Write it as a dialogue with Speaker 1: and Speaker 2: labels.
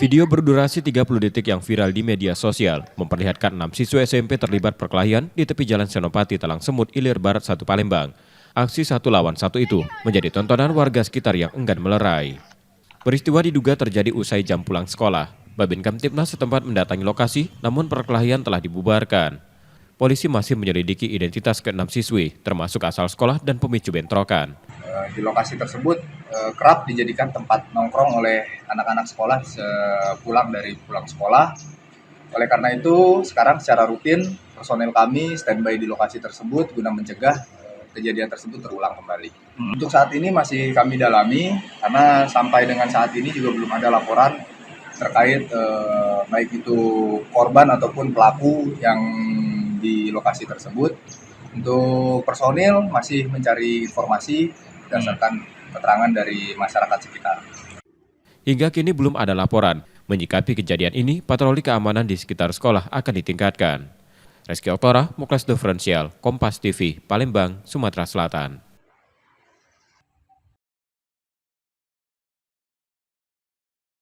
Speaker 1: Video berdurasi 30 detik yang viral di media sosial memperlihatkan 6 siswa SMP terlibat perkelahian di tepi Jalan Senopati, Talang Semut, Ilir Barat 1 Palembang. Aksi 1 lawan 1 itu menjadi tontonan warga sekitar yang enggan melerai. Peristiwa diduga terjadi usai jam pulang sekolah. Babin Kamtibnas setempat mendatangi lokasi, namun perkelahian telah dibubarkan. Polisi masih menyelidiki identitas ke-6 siswi, termasuk asal sekolah dan pemicu bentrokan.
Speaker 2: Di lokasi tersebut kerap dijadikan tempat nongkrong oleh anak-anak sekolah pulang sekolah. Oleh karena itu, sekarang secara rutin personel kami standby di lokasi tersebut guna mencegah kejadian tersebut terulang kembali. Untuk saat ini masih kami dalami karena sampai dengan saat ini juga belum ada laporan terkait baik itu korban ataupun pelaku yang di lokasi tersebut. Untuk personil masih mencari informasi berdasarkan keterangan dari masyarakat sekitar.
Speaker 1: Hingga kini belum ada laporan. Menyikapi kejadian ini, patroli keamanan di sekitar sekolah akan ditingkatkan. Reski Oktora, Muklas Diferensial, Kompas TV, Palembang, Sumatera Selatan.